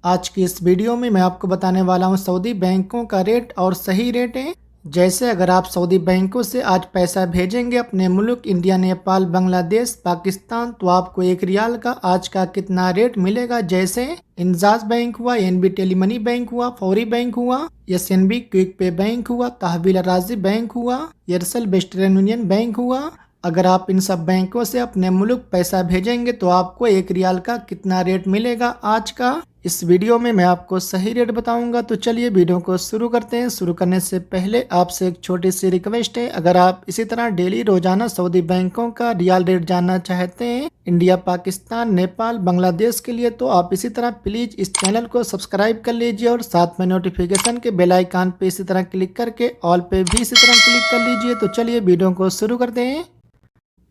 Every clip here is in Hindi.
आज की इस वीडियो में मैं आपको बताने वाला हूं सऊदी बैंकों का रेट और सही रेट है। जैसे अगर आप सऊदी बैंकों से आज पैसा भेजेंगे अपने मुल्क इंडिया, नेपाल, बांग्लादेश, पाकिस्तान, तो आपको 1 रियाल का आज का कितना रेट मिलेगा। जैसे इंजाज बैंक हुआ, एनबी टेलीमनी बैंक हुआ, फौरी बैंक हुआ, एसएनबी क्विक पे बैंक हुआ, तहवील राजी बैंक हुआ, एयरसेल वेस्टर्न यूनियन बैंक हुआ। अगर आप इन सब बैंकों से अपने मुल्क पैसा भेजेंगे तो आपको 1 रियाल का कितना रेट मिलेगा आज का, इस वीडियो में मैं आपको सही रेट बताऊंगा। तो चलिए वीडियो को शुरू करते हैं। शुरू करने से पहले आपसे एक छोटी सी रिक्वेस्ट है, अगर आप इसी तरह डेली रोजाना सऊदी बैंकों का रियाल रेट जानना चाहते हैं इंडिया, पाकिस्तान, नेपाल, बांग्लादेश के लिए, तो आप इसी तरह प्लीज इस चैनल को सब्सक्राइब कर लीजिए और साथ में नोटिफिकेशन के बेल आइकन पे इसी तरह क्लिक करके ऑल पे भी इसी तरह क्लिक कर लीजिए। तो चलिए वीडियो को शुरू करते हैं।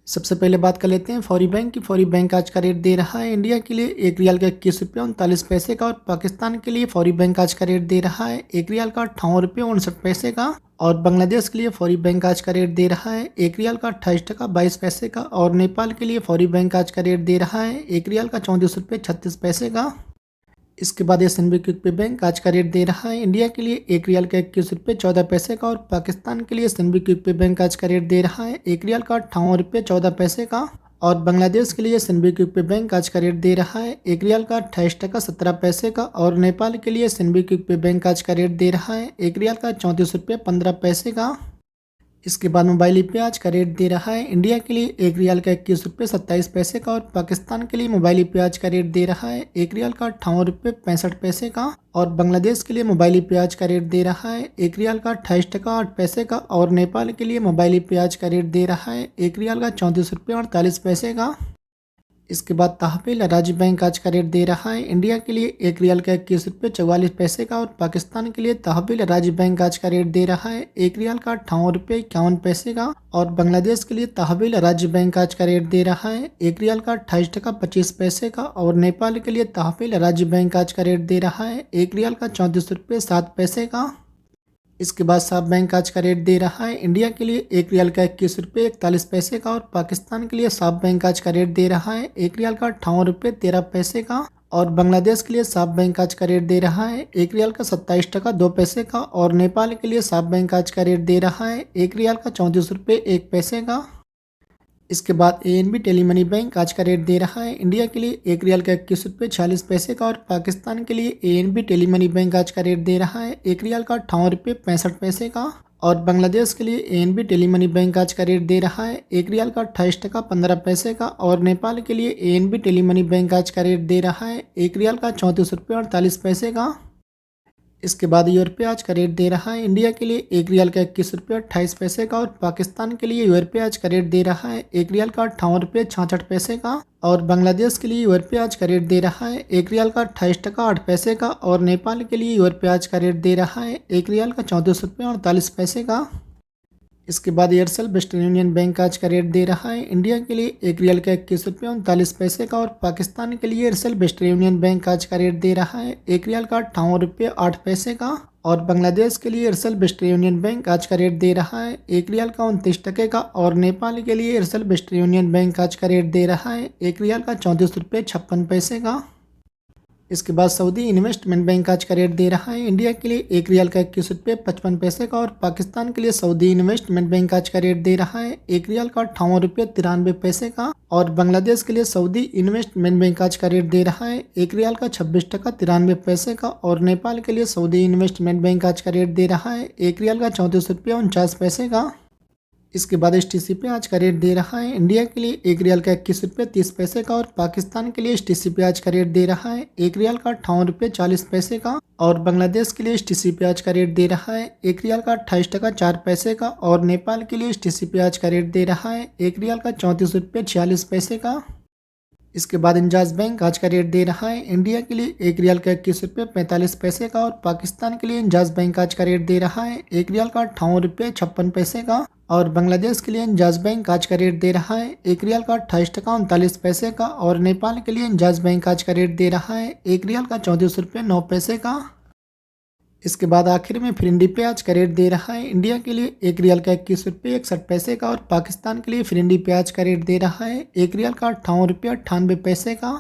सबसे पहले बात कर लेते हैं फौरी बैंक की। फौरी बैंक आज का रेट दे रहा है इंडिया के लिए 1 रियाल का 21 रुपये 39 पैसे का, और पाकिस्तान के लिए फौरी बैंक आज का रेट दे रहा है 1 रियाल का 58 रुपये 59 पैसे का, और बांग्लादेश के लिए फौरी बैंक आज का रेट दे रहा है 1 रियाल का 28 टका 22 पैसे का, और नेपाल के लिए फौरी बैंक आज का रेट दे रहा है 1 रियाल का 34 रुपये 36 पैसे का। इसके बाद एसएनबी क्विक पे बैंक आज का रेट दे रहा है इंडिया के लिए 1 रियाल का 21 रुपये 14 पैसे का, और पाकिस्तान के लिए एसएनबी क्विक पे बैंक आज का रेट दे रहा है 1 रियाल का 58 रुपये 14 पैसे का, और बांग्लादेश के लिए एसएनबी क्विक पे बैंक आज का रेट दे रहा है 1 रियाल का 28 टका 17 पैसे का, और नेपाल के लिए एसएनबी क्विक पे बैंक आज का रेट दे रहा है 1 रियाल का 34 रुपये 15 पैसे का। इसके बाद मोबाइल ई पे आज का रेट दे रहा है इंडिया के लिए 1 रियाल का 21 रुपये 27 पैसे का, और पाकिस्तान के लिए मोबाइल ई पे आज का रेट दे रहा है 1 रियाल का 58 रुपये 65 पैसे का, और बांग्लादेश के लिए मोबाइल ई पे आज का रेट दे रहा है 1 रियाल का 28 टका 8 पैसे का, और नेपाल के लिए मोबाइल ई पे आज का रेट दे रहा है 1 रियाल का 34 रुपये 48 पैसे का। इसके बाद तहवील राज्य बैंक आज का रेट दे रहा है इंडिया के लिए 1 रियाल का 21 रुपये 44 पैसे का, और पाकिस्तान के लिए तहवील राज्य बैंक आज का रेट दे रहा है 1 रियाल का 58 रुपये 51 पैसे का, और बांग्लादेश के लिए तहवील राज्य बैंक आज का रेट दे रहा है 1 रियाल का 28 टका 25 पैसे का, और नेपाल के लिए तहवील राज्य बैंक आज का रेट दे रहा है 1 रियाल का 34 रुपये 7 पैसे का। इसके बाद साब बैंक आज का रेट दे रहा है इंडिया के लिए 1 रियाल का 21 रुपये 41 पैसे का, और पाकिस्तान के लिए साब बैंक आज का रेट दे रहा है 1 रियाल का 58 रुपये 13 पैसे का, और बांग्लादेश के लिए साब बैंक आज का रेट दे रहा है 1 रियाल का 27 टका 2 पैसे का, और नेपाल के लिए साब बैंक आज का रेट दे रहा है 1 रियाल का 34 रुपये 1 पैसे का। इसके बाद एएनबी टेलीमनी बैंक आज का रेट दे रहा है इंडिया के लिए 1 रियाल का 21 रुपये 46 पैसे का, और पाकिस्तान के लिए एएनबी टेलीमनी बैंक आज का रेट दे रहा है 1 रियाल का 58 रुपये 65 पैसे का, और बांग्लादेश के लिए एएनबी टेलीमनी बैंक आज का रेट दे रहा है 1 रियाल का 28 टका 15 पैसे का, और नेपाल के लिए एएनबी टेलीमनी बैंक आज का रेट दे रहा है 1 रियाल का 34 रुपये 48 पैसे का। इसके बाद यूरोपे आज का रेट दे रहा है इंडिया के लिए 1 रियाल का 21 रुपये 28 पैसे का, और पाकिस्तान के लिए यूरोपे आज का रेट दे रहा है 1 रियाल का 58 रुपये 66 पैसे का, और बांग्लादेश के लिए यूरोपे आज का रेट दे रहा है 1 रियाल का 28 टका 8 पैसे का, और नेपाल के लिए यूरोपे आज का रेट दे रहा है 1 रियाल का 34 रुपये 48 पैसे का। इसके बाद एयरसेल वेस्टर्न यूनियन बैंक आज का रेट दे रहा है इंडिया के लिए 1 रियाल का 21 रुपये 39 पैसे का, और पाकिस्तान के लिए एयरसेल वेस्टर्न यूनियन बैंक आज का रेट दे रहा है 1 रियाल का 58 रुपये 8 पैसे का, और बांग्लादेश के लिए एयरसेल वेस्टर्न यूनियन बैंक आज का रेट दे रहा है 1 रियाल का 29 टके का, और नेपाल के लिए एयरसेल वेस्टर्न यूनियन बैंक आज का रेट दे रहा है 1 रियाल का 34 रुपये 56 पैसे का। इसके बाद सऊदी इन्वेस्टमेंट बैंक आज का रेट दे रहा है इंडिया के लिए 1 रियाल का 21 रुपये 55 पैसे का, और पाकिस्तान के लिए सऊदी इन्वेस्टमेंट बैंक आज का रेट दे रहा है 1 रियाल का 58 रुपये 93 पैसे का, और बांग्लादेश के लिए सऊदी इन्वेस्टमेंट बैंक आज का रेट दे रहा है 1 रियाल का 26 टका 93 पैसे का, और नेपाल के लिए सऊदी इन्वेस्टमेंट बैंक आज का रेट दे रहा है 1 रियाल का 34 रुपये 49 पैसे का। इसके बाद एसटीसी पे आज का रेट दे रहा है इंडिया के लिए 1 रियाल का 21 रुपये 30 पैसे का, और पाकिस्तान के लिए एसटीसी पे आज का रेट दे रहा है 1 रियाल का 58 रुपये 40 पैसे का, और बांग्लादेश के लिए एसटीसी पे आज का रेट दे रहा है 1 रियाल का 28 टका 4 पैसे का, और नेपाल के लिए एसटीसी पे आज का रेट दे रहा है 1 रियाल का 34 रुपये 46 पैसे का। इसके बाद इंजाज बैंक आज का रेट दे रहा है इंडिया के लिए 1 रियाल का 21 रुपये 45 पैसे का, और पाकिस्तान के लिए इंजाज बैंक आज का रेट दे रहा है 1 रियाल का 58 रुपये 56 पैसे का, और बांग्लादेश के लिए इंजाज बैंक आज का रेट दे रहा है 1 रियाल का 28 टका 39 पैसे का, और नेपाल के लिए इंजाज बैंक आज का रेट दे रहा है 1 रियाल का 34 रुपये 9 पैसे का। इसके बाद आखिर में फिरिंडी पे आज का रेट दे रहा है इंडिया के लिए 1 रियाल का 21 रुपये 61 पैसे का, और पाकिस्तान के लिए फिरिंडी पे आज का रेट दे रहा है 1 रियाल का 58 रुपये 98 पैसे का।